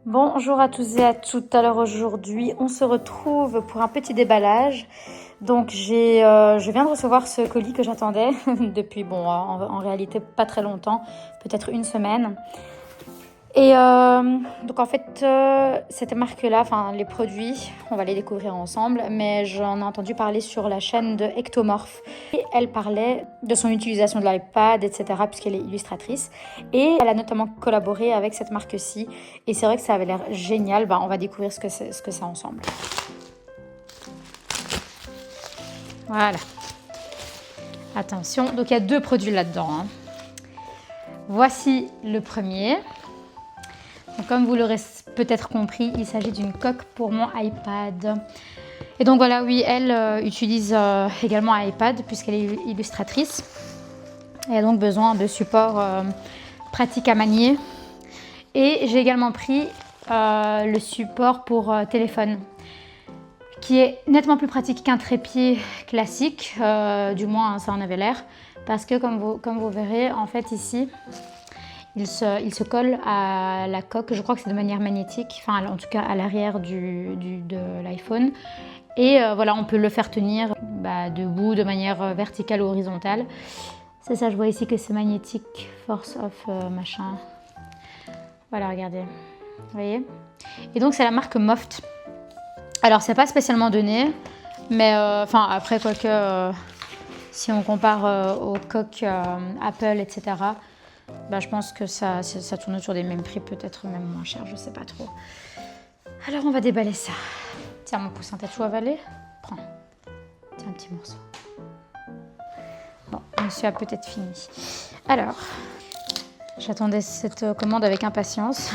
Bonjour à tous et à toutes. Alors aujourd'hui, on se retrouve pour un petit déballage. Donc je viens de recevoir ce colis que j'attendais depuis, en réalité pas très longtemps, peut-être une semaine. Et donc en fait, cette marque-là, enfin les produits, on va les découvrir ensemble, mais j'en ai entendu parler sur la chaîne de Ectomorph. Et elle parlait de son utilisation de l'iPad, etc., puisqu'elle est illustratrice. Et elle a notamment collaboré avec cette marque-ci. Et c'est vrai que ça avait l'air génial. On va découvrir ce que c'est ensemble. Voilà. Attention, donc il y a deux produits là-dedans, hein. Voici le premier. Donc, comme vous l'aurez peut-être compris, il s'agit d'une coque pour mon iPad. Et donc voilà, oui, elle utilise également un iPad puisqu'elle est illustratrice. Elle a donc besoin de support pratique à manier. Et j'ai également pris le support pour téléphone, qui est nettement plus pratique qu'un trépied classique, du moins ça en avait l'air, parce que comme vous verrez, en fait ici, il se colle à la coque, je crois que c'est de manière magnétique, enfin en tout cas à l'arrière de l'iPhone. Et voilà, on peut le faire tenir debout de manière verticale ou horizontale. C'est ça, je vois ici que c'est magnétique, force of machin. Voilà, regardez, vous voyez. Et donc c'est la marque Moft. Alors c'est pas spécialement donné, mais après quoique si on compare aux coques Apple, etc., je pense que ça tourne autour des mêmes prix, peut-être même moins cher, je sais pas trop. Alors on va déballer ça. Tiens mon poussin, t'as tout avalé? Prends. Tiens un petit morceau. Bon, monsieur a peut-être fini. Alors, j'attendais cette commande avec impatience.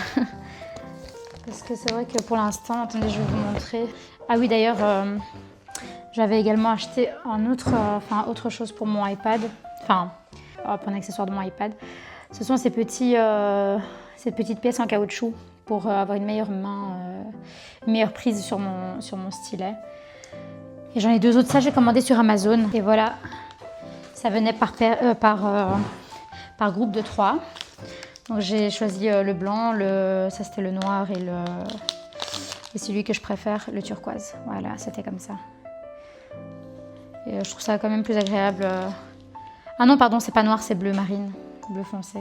Parce que c'est vrai que pour l'instant, attendez, je vais vous montrer. Ah oui, d'ailleurs, j'avais également acheté autre chose pour mon iPad. Enfin, un accessoire de mon iPad. Ce sont ces petites pièces en caoutchouc pour avoir une meilleure prise sur mon stylet. Et j'en ai deux autres, ça j'ai commandé sur Amazon. Et voilà, ça venait par groupe de 3. Donc j'ai choisi le blanc, ça c'était le noir et celui que je préfère, le turquoise. Voilà, c'était comme ça. Et je trouve ça quand même plus agréable. Ah non, pardon, c'est pas noir, c'est bleu marine, bleu foncé.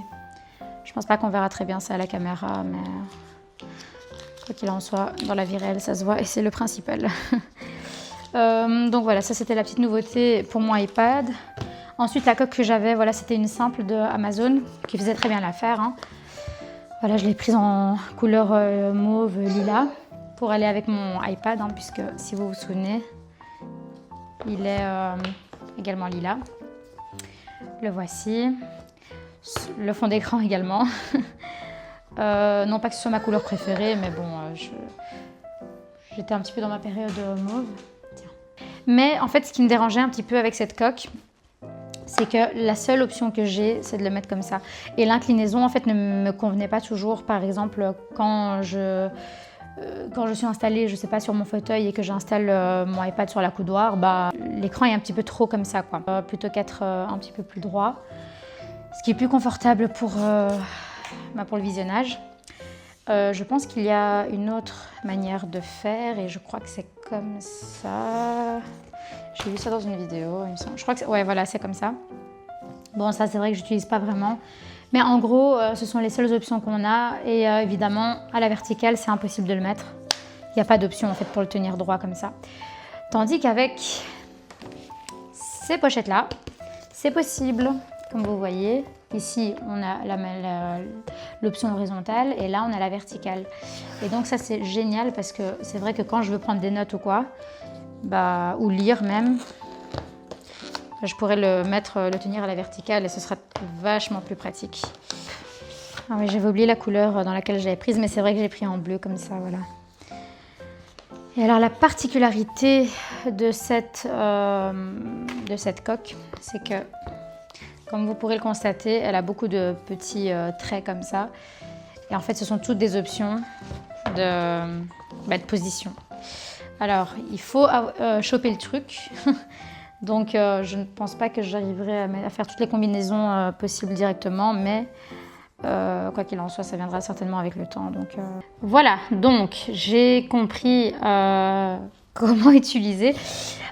Je pense pas qu'on verra très bien ça à la caméra, mais quoi qu'il en soit, dans la vie réelle, ça se voit et c'est le principal. Donc voilà, ça c'était la petite nouveauté pour mon iPad. Ensuite, la coque que j'avais, voilà, c'était une simple de Amazon qui faisait très bien l'affaire, hein. Voilà, je l'ai prise en couleur mauve lilas pour aller avec mon iPad, hein, puisque si vous vous souvenez, il est également lilas. Le voici. Le fond d'écran également. Non pas que ce soit ma couleur préférée, mais bon, j'étais un petit peu dans ma période mauve. Tiens. Mais en fait, ce qui me dérangeait un petit peu avec cette coque, c'est que la seule option que j'ai, c'est de le mettre comme ça. Et l'inclinaison, en fait, ne me convenait pas toujours. Par exemple, quand je suis installée, je sais pas, sur mon fauteuil et que j'installe mon iPad sur la coudoir, l'écran est un petit peu trop comme ça, quoi. Plutôt qu'être un petit peu plus droit. Ce qui est plus confortable pour le visionnage. Je pense qu'il y a une autre manière de faire et je crois que c'est comme ça. J'ai vu ça dans une vidéo, il me semble. Je crois que ouais, voilà, c'est comme ça. Bon, ça c'est vrai que j'utilise pas vraiment. Mais en gros, ce sont les seules options qu'on a. Et évidemment, à la verticale, c'est impossible de le mettre. Il n'y a pas d'option en fait pour le tenir droit comme ça. Tandis qu'avec ces pochettes-là, c'est possible. Comme vous voyez, ici on a l'option horizontale et là on a la verticale. Et donc ça c'est génial parce que c'est vrai que quand je veux prendre des notes ou quoi, ou lire même, je pourrais le tenir à la verticale et ce sera vachement plus pratique. Ah oui, j'avais oublié la couleur dans laquelle j'avais prise, mais c'est vrai que j'ai pris en bleu comme ça, voilà. Et alors la particularité de cette coque, c'est que, comme vous pourrez le constater, elle a beaucoup de petits traits comme ça. Et en fait, ce sont toutes des options de position. Alors, il faut choper le truc. Donc, je ne pense pas que j'arriverai à faire toutes les combinaisons possibles directement. Mais Quoi qu'il en soit, ça viendra certainement avec le temps. Donc, voilà, donc j'ai compris comment utiliser.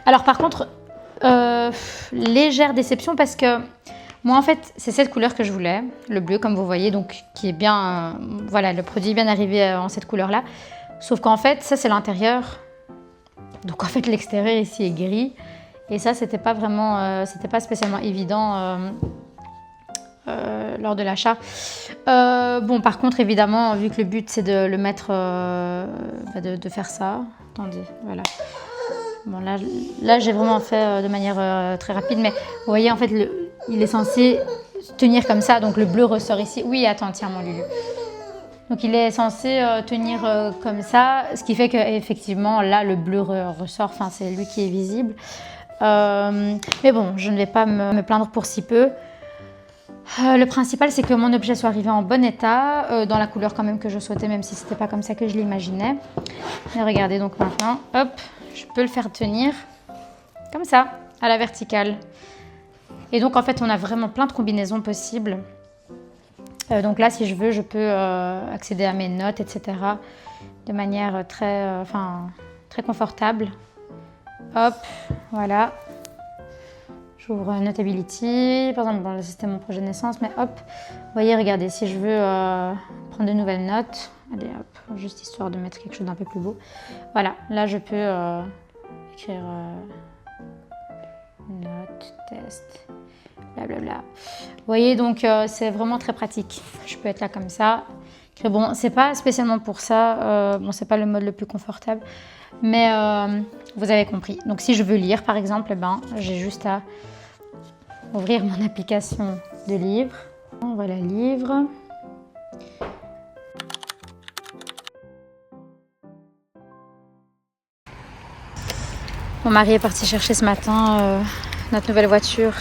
Alors par contre, légère déception parce que moi en fait, c'est cette couleur que je voulais, le bleu comme vous voyez, donc qui est bien, voilà, le produit est bien arrivé en cette couleur-là. Sauf qu'en fait, ça c'est l'intérieur. Donc en fait, l'extérieur ici est gris. Et ça, c'était pas vraiment, c'était pas spécialement évident lors de l'achat. Bon, par contre, évidemment, vu que le but c'est de le mettre, de faire ça. Attendez, voilà. Bon, là j'ai vraiment fait de manière très rapide, mais vous voyez, en fait, il est censé tenir comme ça, donc le bleu ressort ici. Oui, attends, tiens, mon Lulu. Donc il est censé tenir comme ça, ce qui fait qu'effectivement, là, le bleu ressort, enfin, c'est lui qui est visible. Mais bon, je ne vais pas me plaindre pour si peu. Le principal, c'est que mon objet soit arrivé en bon état, dans la couleur quand même que je souhaitais, même si c'était pas comme ça que je l'imaginais. Et regardez donc maintenant, hop, je peux le faire tenir comme ça, à la verticale. Et donc en fait, on a vraiment plein de combinaisons possibles. Donc là, si je veux, je peux accéder à mes notes, etc. de manière très confortable. Hop, voilà. J'ouvre Notability. Par exemple, bon, là, c'était mon projet de naissance, mais hop. Vous voyez, regardez, si je veux prendre de nouvelles notes, allez hop, juste histoire de mettre quelque chose d'un peu plus beau. Voilà, là, je peux écrire note, test, blablabla. Vous voyez, donc c'est vraiment très pratique. Je peux être là comme ça. Bon, c'est pas spécialement pour ça. Bon, c'est pas le mode le plus confortable. Mais vous avez compris. Donc si je veux lire par exemple, eh ben, j'ai juste à ouvrir mon application de livre. Voilà, livre. Mon mari est parti chercher ce matin notre nouvelle voiture.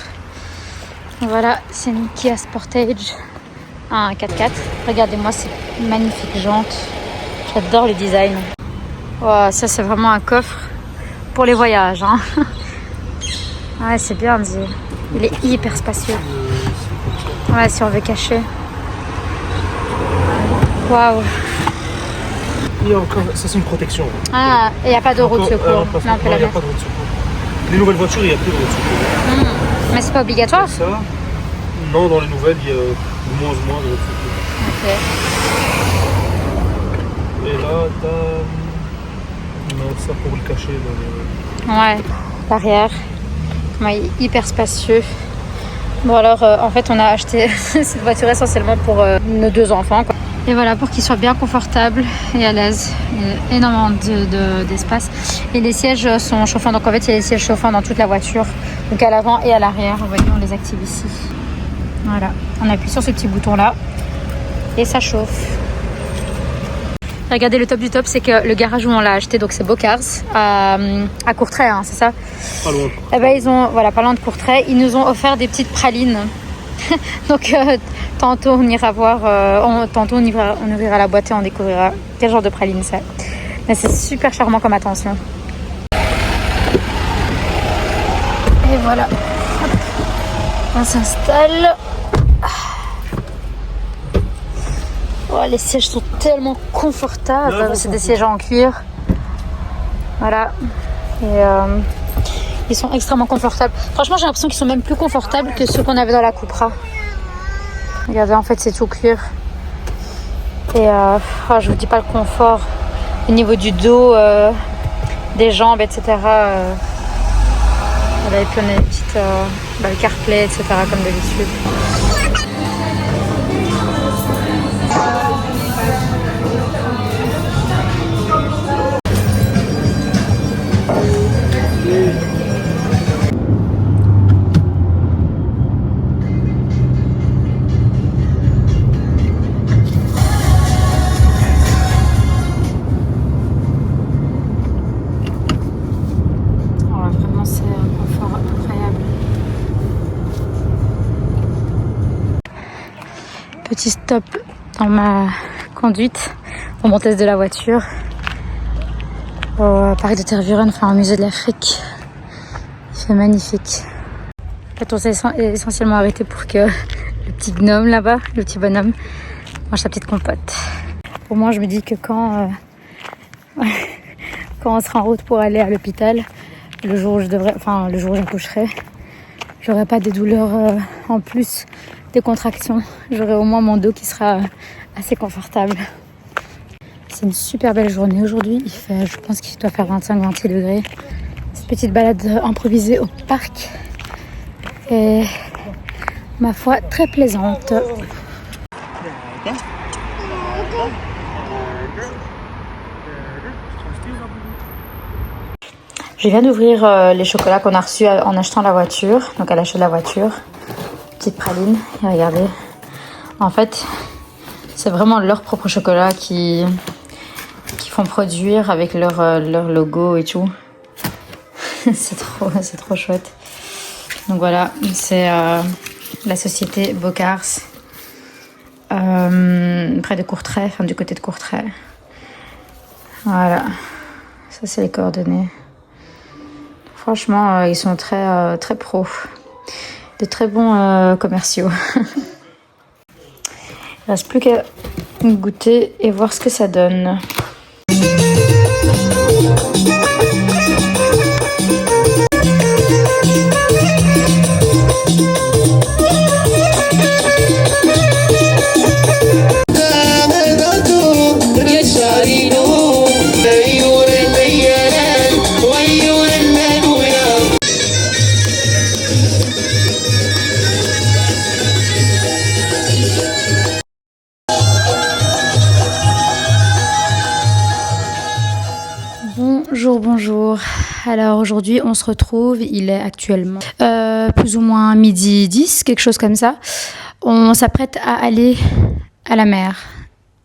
Voilà, c'est une Kia Sportage, un 4x4. Regardez-moi ces magnifiques jantes. J'adore le design. Wow, ça c'est vraiment un coffre pour les voyages. Hein. Ouais, c'est bien dit. Il est hyper spacieux. Ouais, si on veut cacher. Waouh. Il y a encore, ça c'est une protection. Ah, et il n'y a pas de roue de secours. Non, il n'y a pas de roue de secours. Les nouvelles voitures, il n'y a plus de roue de secours. Mais c'est pas obligatoire. Ça, non, dans les nouvelles, il y a de moins en moins de roue de secours. Ok. Et là, t'as ça pour le cacher. Ouais, l'arrière. Ouais, hyper spacieux. Bon alors, en fait, on a acheté cette voiture essentiellement pour nos 2 enfants, quoi. Et voilà, pour qu'ils soient bien confortables et à l'aise. Il y a énormément d'espace. Et les sièges sont chauffants. Donc en fait, il y a les sièges chauffants dans toute la voiture. Donc à l'avant et à l'arrière. Vous voyez, on les active ici. Voilà. On appuie sur ce petit bouton-là. Et ça chauffe. Regardez, le top du top, c'est que le garage où on l'a acheté, donc c'est Bocars, à Courtrai, hein, c'est ça? Pas loin. Eh ben, ils ont, voilà, pas loin de Courtrai, ils nous ont offert des petites pralines. Donc tantôt on ira voir, tantôt on ouvrira la boîte et on découvrira quel genre de praline c'est. Mais c'est super charmant comme attention. Et voilà, hop. On s'installe. Oh, les sièges sont tellement confortables. C'est des sièges en cuir. Voilà. Et ils sont extrêmement confortables. Franchement, j'ai l'impression qu'ils sont même plus confortables que ceux qu'on avait dans la Cupra. Regardez, en fait, c'est tout cuir. Et je vous dis pas le confort au niveau du dos, des jambes, etc. Voilà, et puis on a les petites, le CarPlay, etc. comme d'habitude. Petit stop dans ma conduite pour mon test de la voiture au parc de Tervuren, enfin au musée de l'Afrique. C'est magnifique. En fait, on s'est essentiellement arrêté pour que le petit gnome là-bas, le petit bonhomme, mange sa petite compote. Pour moi, je me dis que quand on sera en route pour aller à l'hôpital, le jour où j'accoucherai, j'aurai pas des douleurs en plus des contractions. J'aurai au moins mon dos qui sera assez confortable. C'est une super belle journée aujourd'hui. Il fait, je pense qu'il doit faire 25-26 degrés. Cette petite balade improvisée au parc est, ma foi, très plaisante. Je viens d'ouvrir les chocolats qu'on a reçus en achetant la voiture, donc à l'achat de la voiture. Petite praline, et regardez. En fait, c'est vraiment leur propre chocolat qui font produire avec leur logo et tout. c'est trop chouette. Donc voilà, c'est la société Bocars, près de Courtrai, enfin du côté de Courtrai. Voilà, ça c'est les coordonnées. Franchement, ils sont très pros. De très bons commerciaux. Il ne reste plus qu'à goûter et voir ce que ça donne. Bonjour. Alors aujourd'hui on se retrouve, il est actuellement plus ou moins midi 10, quelque chose comme ça. On s'apprête à aller à la mer,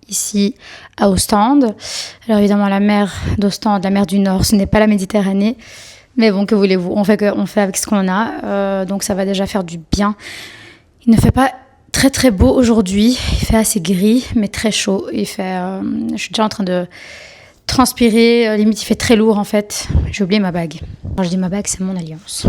ici à Ostende. Alors évidemment la mer d'Ostende, la mer du Nord, ce n'est pas la Méditerranée. Mais bon, que voulez-vous, on fait avec ce qu'on a, donc ça va déjà faire du bien. Il ne fait pas très beau aujourd'hui, il fait assez gris mais très chaud. Je suis déjà en train de transpirer, limite il fait très lourd en fait. J'ai oublié ma bague. Quand je dis ma bague, c'est mon alliance.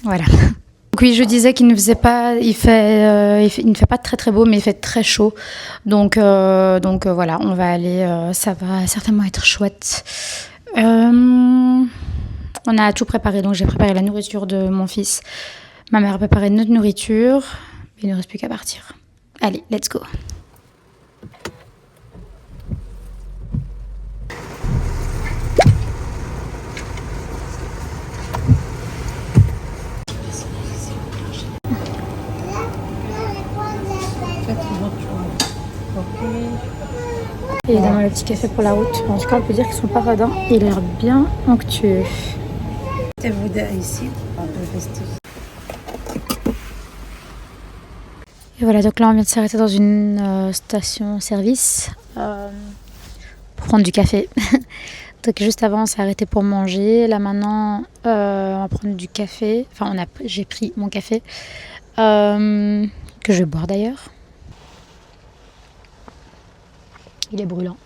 Voilà. Donc oui, je disais qu'il ne faisait pas, il ne fait pas très beau, mais il fait très chaud. Donc voilà, on va aller, ça va certainement être chouette. On a tout préparé, donc j'ai préparé la nourriture de mon fils. Ma mère a préparé notre nourriture. Il ne reste plus qu'à partir. Allez, let's go. Évidemment le petit café pour la route. En tout cas on peut dire qu'ils sont pas radins. Il a l'air bien onctueux. Ici, on peut rester. Et voilà, donc là on vient de s'arrêter dans une station-service pour prendre du café. Donc juste avant on s'est arrêté pour manger. Là maintenant on va prendre du café. Enfin j'ai pris mon café que je vais boire d'ailleurs. Il est brûlant.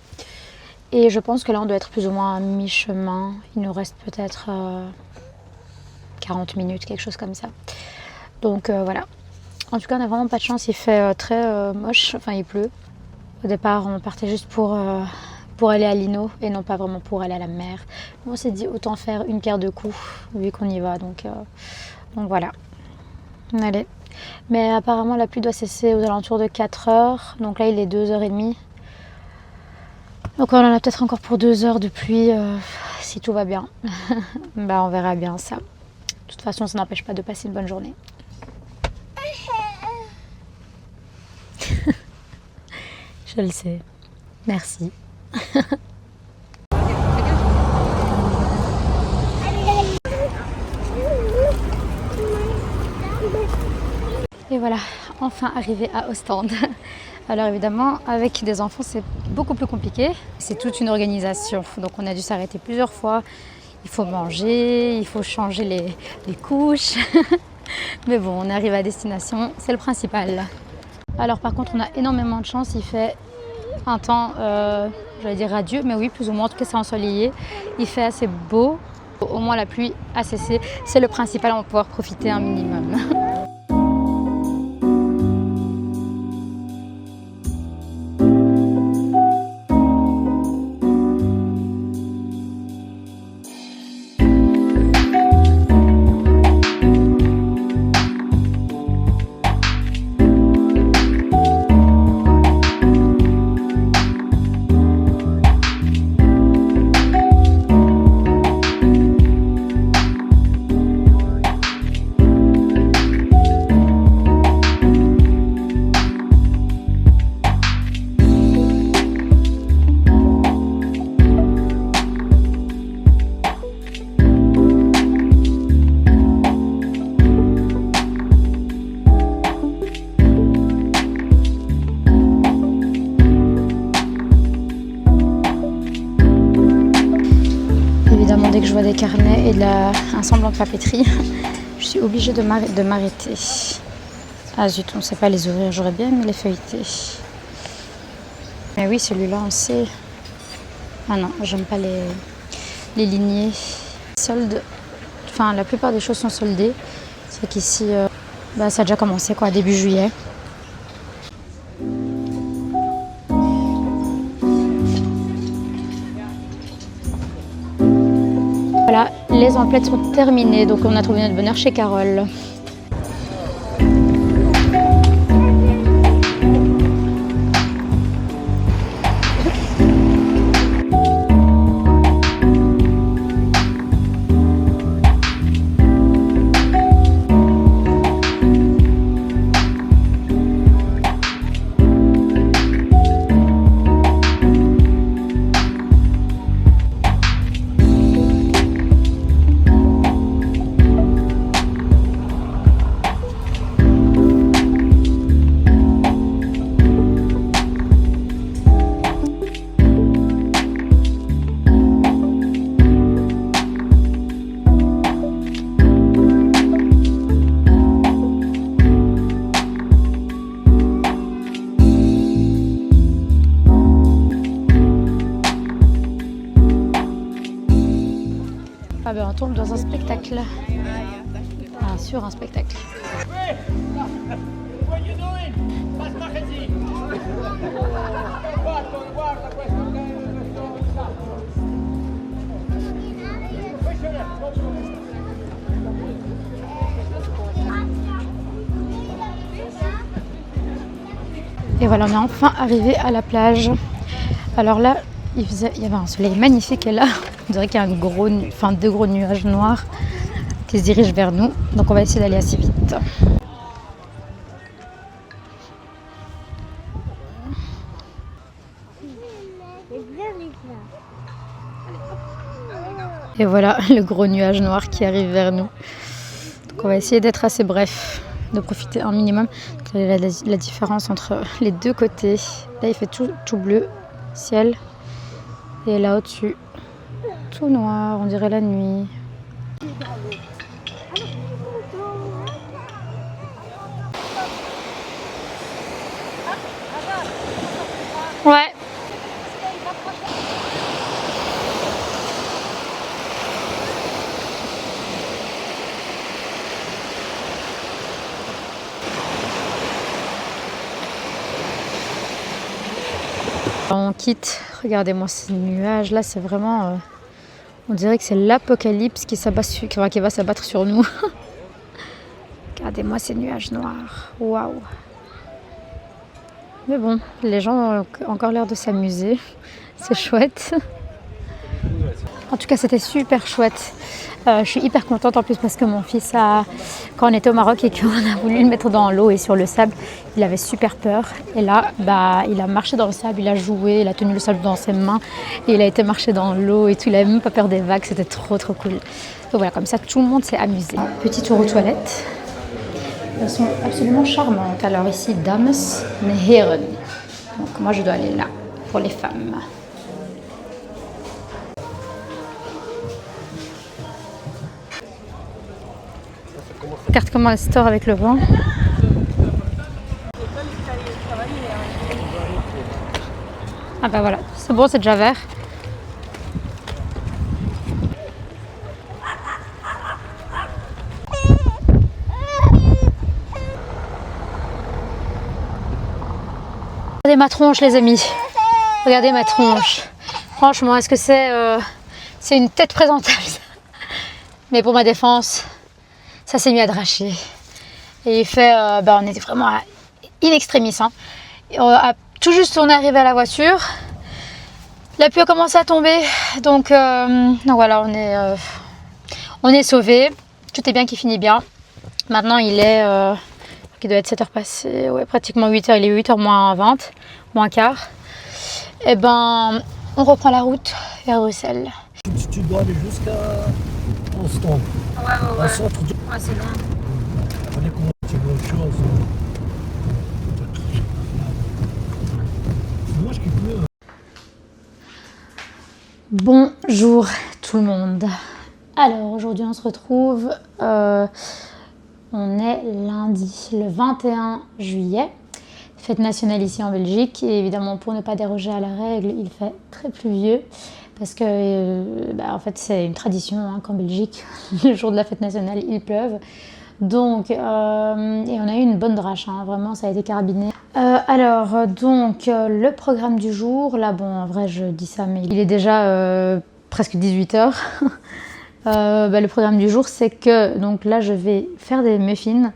Et je pense que là on doit être plus ou moins à mi-chemin. Il nous reste peut-être 40 minutes, quelque chose comme ça. Donc voilà. En tout cas on n'a vraiment pas de chance, il fait très moche, enfin il pleut. Au départ on partait juste pour aller à Lino et non pas vraiment pour aller à la mer. On s'est dit autant faire une pierre deux coups vu qu'on y va. Donc voilà. Allez. Mais apparemment la pluie doit cesser aux alentours de 4 heures. Donc là il est 2h30. Donc on en a peut-être encore pour 2 heures de pluie si tout va bien. Bah on verra bien ça. De toute façon ça n'empêche pas de passer une bonne journée. Je le sais. Merci. Et voilà, enfin arrivé à Ostende. Alors évidemment, avec des enfants, c'est beaucoup plus compliqué. C'est toute une organisation. Donc on a dû s'arrêter plusieurs fois. Il faut manger, il faut changer les couches. Mais bon, on arrive à destination, c'est le principal. Alors par contre, on a énormément de chance. Il fait un temps, j'allais dire radieux, mais oui, plus ou moins. En tout cas, c'est ensoleillé. Il fait assez beau. Au moins, la pluie a cessé. C'est le principal, on va pouvoir profiter un minimum. carnet et un semblant de papeterie. Je suis obligée de m'arrêter. Ah zut, on ne sait pas les ouvrir, j'aurais bien aimé les feuilleter. Mais oui, celui-là, on sait. Ah non, j'aime pas les lignées. Soldes, enfin la plupart des choses sont soldées. C'est qu'ici, ça a déjà commencé quoi, début juillet. Voilà, les emplettes sont terminées, donc on a trouvé notre bonheur chez Carole. Ah ben on tombe dans un spectacle. Ah, sur un spectacle. Et voilà, on est enfin arrivé à la plage. Alors là, il y avait un soleil magnifique et là, on dirait qu'il y a deux gros nuages noirs qui se dirigent vers nous. Donc on va essayer d'aller assez vite. Et voilà le gros nuage noir qui arrive vers nous. Donc on va essayer d'être assez bref, de profiter un minimum. La différence entre les deux côtés. Là il fait tout bleu, ciel. Et là au-dessus, tout noir, on dirait la nuit. Ouais. On quitte, regardez-moi ces nuages, là c'est vraiment, on dirait que c'est l'apocalypse qui va s'abattre sur nous. Regardez-moi ces nuages noirs, waouh. Mais bon, les gens ont encore l'air de s'amuser, c'est chouette. En tout cas, c'était super chouette. Je suis hyper contente en plus parce que mon fils, quand on était au Maroc et qu'on a voulu le mettre dans l'eau et sur le sable, il avait super peur. Et là, il a marché dans le sable, il a joué, il a tenu le sable dans ses mains et il a été marcher dans l'eau et tout. Il n'avait même pas peur des vagues, c'était trop cool. Donc voilà, comme ça, tout le monde s'est amusé. Petit tour aux toilettes. Elles sont absolument charmantes. Alors ici, dames et heren. Donc moi, je dois aller là pour les femmes. Regarde comment elle store avec le vent. Ah bah voilà, c'est bon, c'est déjà vert. Regardez ma tronche les amis. Regardez ma tronche. Franchement, est-ce que c'est une tête présentable ça? Mais pour ma défense, ça s'est mis à dracher. Et il fait, on était vraiment in extremis. Hein. Tout juste on est arrivé à la voiture, la pluie a commencé à tomber. Donc voilà, on est sauvés. Tout est bien qui finit bien. Maintenant il doit être 7h passées, ouais, pratiquement 8h, il est 8h moins 20, moins quart. Et on reprend la route vers Bruxelles. Tu dois aller jusqu'à Ostende. Ouais. Ouais, c'est loin. Allez, comment tu veux autre chose? Moi, je kiffe mieux. Bonjour tout le monde. Alors aujourd'hui on se retrouve, on est lundi, le 21 juillet, fête nationale ici en Belgique et évidemment pour ne pas déroger à la règle, il fait très pluvieux parce que en fait c'est une tradition hein, qu'en Belgique, le jour de la fête nationale il pleuve. Donc, et on a eu une bonne drache, hein, vraiment ça a été carabiné. Le programme du jour, là bon en vrai je dis ça mais il est déjà presque 18 h. Le programme du jour c'est que donc là je vais faire des muffins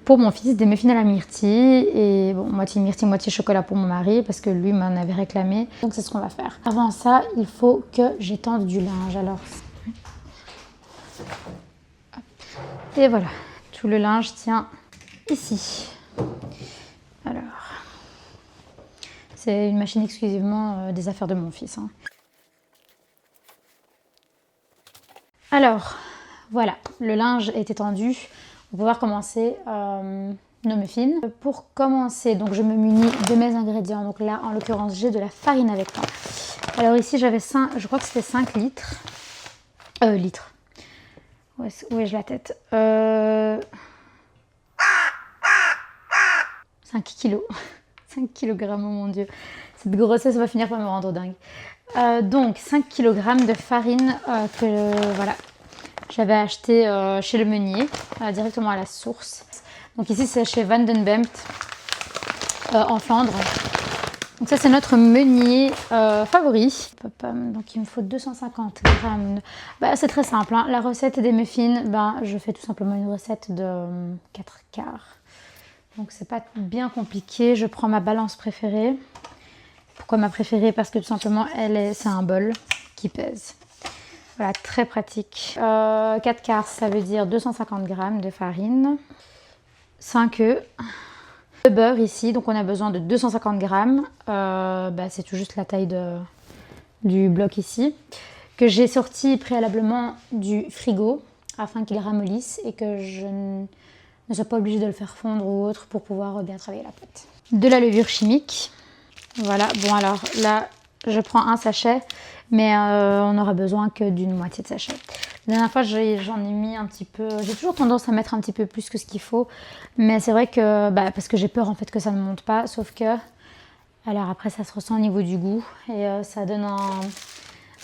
pour mon fils, des muffins à la myrtille et bon, moitié myrtille, moitié chocolat pour mon mari parce que lui m'en avait réclamé. Donc c'est ce qu'on va faire. Avant ça, il faut que j'étende du linge. Alors, et voilà, tout le linge tient ici. Alors, c'est une machine exclusivement des affaires de mon fils. Hein. Alors, voilà, le linge est étendu. On va pouvoir commencer nos muffins. Pour commencer, donc je me munis de mes ingrédients. Donc là, en l'occurrence, j'ai de la farine avec moi. Alors ici, j'avais 5, je crois que c'était 5 litres. Litres. Où ai-je la tête 5 kilos. 5 kg, oh mon Dieu. Cette grossesse va finir par me rendre dingue. Donc 5 kg de farine que voilà, j'avais acheté chez le meunier, directement à la source. Donc ici c'est chez Van den Bemt en Flandre. Donc ça c'est notre meunier favori. Donc il me faut 250 grammes. C'est très simple, hein. La recette des muffins, je fais tout simplement une recette de 4 quarts. Donc c'est pas bien compliqué. Je prends ma balance préférée. Pourquoi ma préférée? Parce que tout simplement c'est un bol qui pèse. Voilà, très pratique. 4 quarts, ça veut dire 250 grammes de farine. 5 œufs. Le beurre ici, donc on a besoin de 250 grammes. C'est tout juste la taille du bloc ici. Que j'ai sorti préalablement du frigo afin qu'il ramollisse et que je ne sois pas obligée de le faire fondre ou autre pour pouvoir bien travailler la pâte. De la levure chimique. Voilà, bon alors là, je prends un sachet, mais on aura besoin que d'une moitié de sachet. La dernière fois, j'en ai mis un petit peu, j'ai toujours tendance à mettre un petit peu plus que ce qu'il faut, mais c'est vrai que, parce que j'ai peur en fait que ça ne monte pas, sauf que, alors après ça se ressent au niveau du goût, et ça donne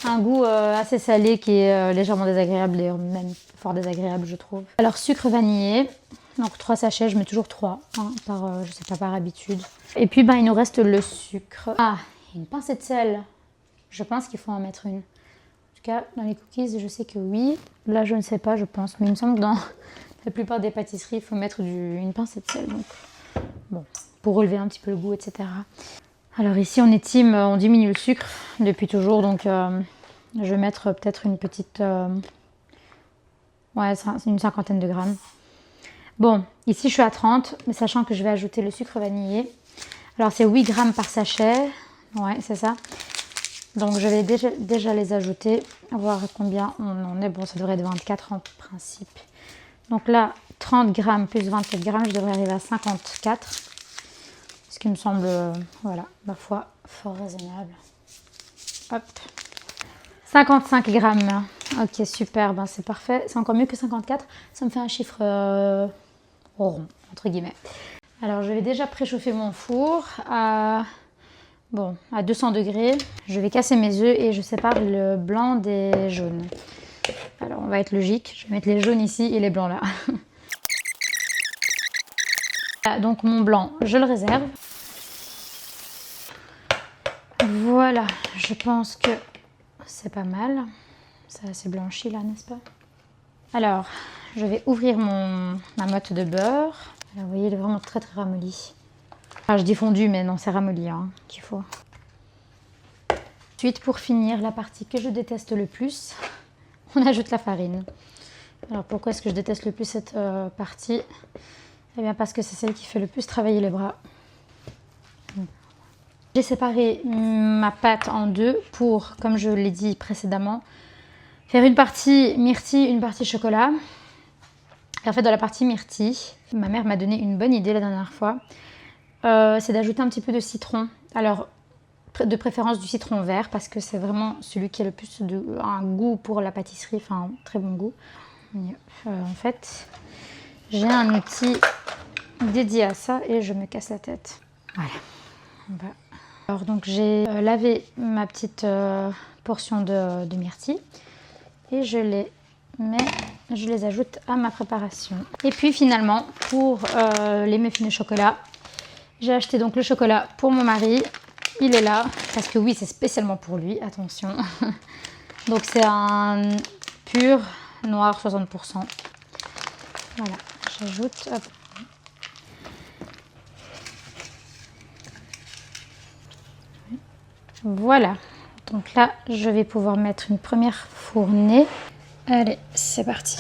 un goût assez salé qui est légèrement désagréable, et même fort désagréable je trouve. Alors sucre vanillé. Donc 3 sachets, je mets toujours 3, hein, je sais pas, par habitude. Et puis il nous reste le sucre. Ah, une pincée de sel. Je pense qu'il faut en mettre une. En tout cas, dans les cookies, je sais que oui. Là, je ne sais pas, je pense. Mais il me semble que dans la plupart des pâtisseries, il faut mettre une pincée de sel. Donc, bon, pour relever un petit peu le goût, etc. Alors ici, on diminue le sucre depuis toujours. Donc, je vais mettre peut-être une petite... une cinquantaine de grammes. Bon, ici je suis à 30, mais sachant que je vais ajouter le sucre vanillé. Alors c'est 8 grammes par sachet, ouais c'est ça. Donc je vais déjà les ajouter, voir combien on en est. Bon, ça devrait être 24 en principe. Donc là, 30 grammes plus 24 grammes, je devrais arriver à 54. Ce qui me semble, voilà, ma foi, fort raisonnable. Hop. 55 grammes. Ok, super, c'est parfait. C'est encore mieux que 54. Ça me fait un chiffre rond, entre guillemets. Alors, je vais déjà préchauffer mon four à 200 degrés. Je vais casser mes œufs et je sépare le blanc des jaunes. Alors, on va être logique. Je vais mettre les jaunes ici et les blancs là. Voilà, donc, mon blanc, je le réserve. Voilà, je pense que c'est pas mal. Ça s'est blanchi là, n'est-ce pas? Alors, je vais ouvrir ma motte de beurre. Alors, vous voyez, il est vraiment très très ramolli. Enfin, je dis fondu, mais non, c'est ramolli qu'il faut. Ensuite, pour finir, la partie que je déteste le plus, on ajoute la farine. Alors, pourquoi est-ce que je déteste le plus cette partie? Eh bien, parce que c'est celle qui fait le plus travailler les bras. J'ai séparé ma pâte en deux pour, comme je l'ai dit précédemment, faire une partie myrtille, une partie chocolat. Et en fait, dans la partie myrtille, ma mère m'a donné une bonne idée la dernière fois. C'est d'ajouter un petit peu de citron. Alors, de préférence du citron vert parce que c'est vraiment celui qui a le plus un goût pour la pâtisserie, enfin très bon goût. En fait, j'ai un outil dédié à ça et je me casse la tête. Voilà. Alors donc j'ai lavé ma petite portion de myrtilles et je les ajoute à ma préparation. Et puis finalement pour les muffins au chocolat, j'ai acheté donc le chocolat pour mon mari. Il est là parce que oui, c'est spécialement pour lui, attention. Donc c'est un pur noir 60%. Voilà, j'ajoute. Hop. Voilà, donc là je vais pouvoir mettre une première fournée. Allez, c'est parti.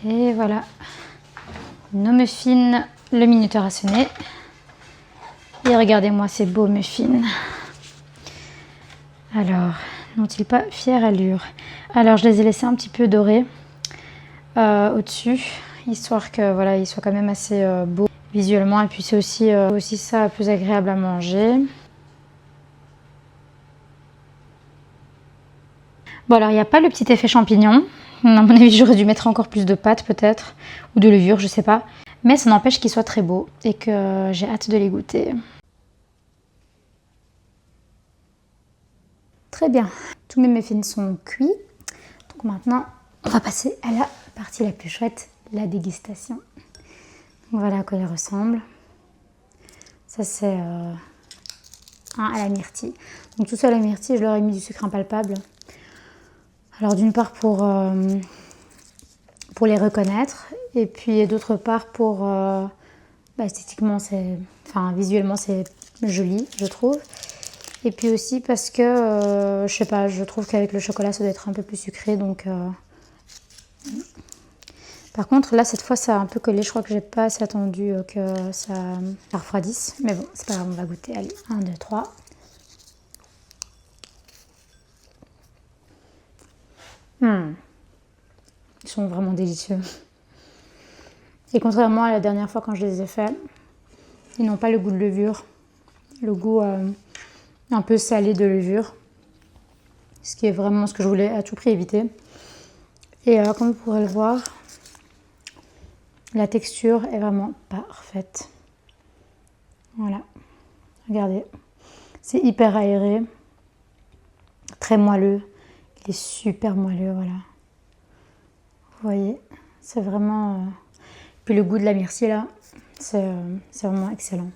Et voilà, nos muffins, le minuteur a sonné. Et regardez-moi ces beaux muffins. Alors, n'ont-ils pas fière allure? Alors, je les ai laissés un petit peu dorés au-dessus, histoire que voilà, ils soient quand même assez beaux visuellement. Et puis c'est aussi ça plus agréable à manger. Bon, alors il n'y a pas le petit effet champignon. À mon avis, j'aurais dû mettre encore plus de pâte peut-être, ou de levure, je sais pas. Mais ça n'empêche qu'ils soient très beaux et que j'ai hâte de les goûter. Très bien, tous mes muffins sont cuits. Donc maintenant, on va passer à la partie la plus chouette, la dégustation. Donc voilà à quoi ils ressemblent. Ça c'est à la myrtille. Donc tout ça à la myrtille, je leur ai mis du sucre impalpable. Alors d'une part pour les reconnaître et puis d'autre part pour esthétiquement visuellement c'est joli je trouve, et puis aussi parce que je sais pas, je trouve qu'avec le chocolat ça doit être un peu plus sucré, donc par contre là cette fois ça a un peu collé, je crois que j'ai pas assez attendu que ça refroidisse, mais bon c'est pas grave, on va goûter. Allez, 1, 2, 3. Ils sont vraiment délicieux. Et contrairement à la dernière fois quand je les ai faits, ils n'ont pas le goût de levure, le goût un peu salé de levure, ce qui est vraiment ce que je voulais à tout prix éviter. Et comme vous pourrez le voir, la texture est vraiment parfaite. Voilà, regardez, c'est hyper aéré, très moelleux, il est super moelleux, voilà. Vous voyez, c'est vraiment... Puis le goût de la myrtille là, c'est vraiment excellent.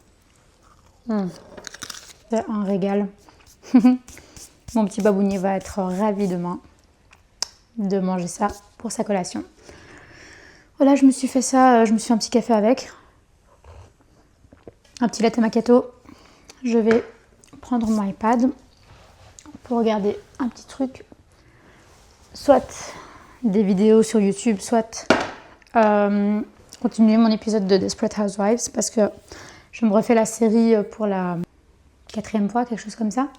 C'est un régal. Mon petit babounier va être ravi demain de manger ça pour sa collation. Voilà, je me suis fait ça, je me suis fait un petit café avec. Un petit latte macchiato. Je vais prendre mon iPad pour regarder un petit truc. Soit des vidéos sur YouTube, soit continuer mon épisode de Desperate Housewives parce que je me refais la série pour la 4e fois, quelque chose comme ça.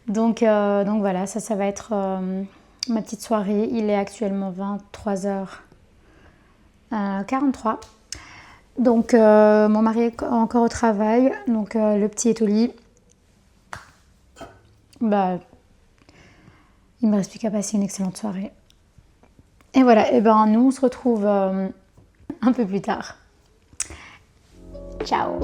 Donc voilà, ça va être ma petite soirée. Il est actuellement 23h43. Donc mon mari est encore au travail, donc le petit est au lit. Bah, il me reste plus qu'à passer une excellente soirée. Et voilà, et ben nous on se retrouve un peu plus tard. Ciao!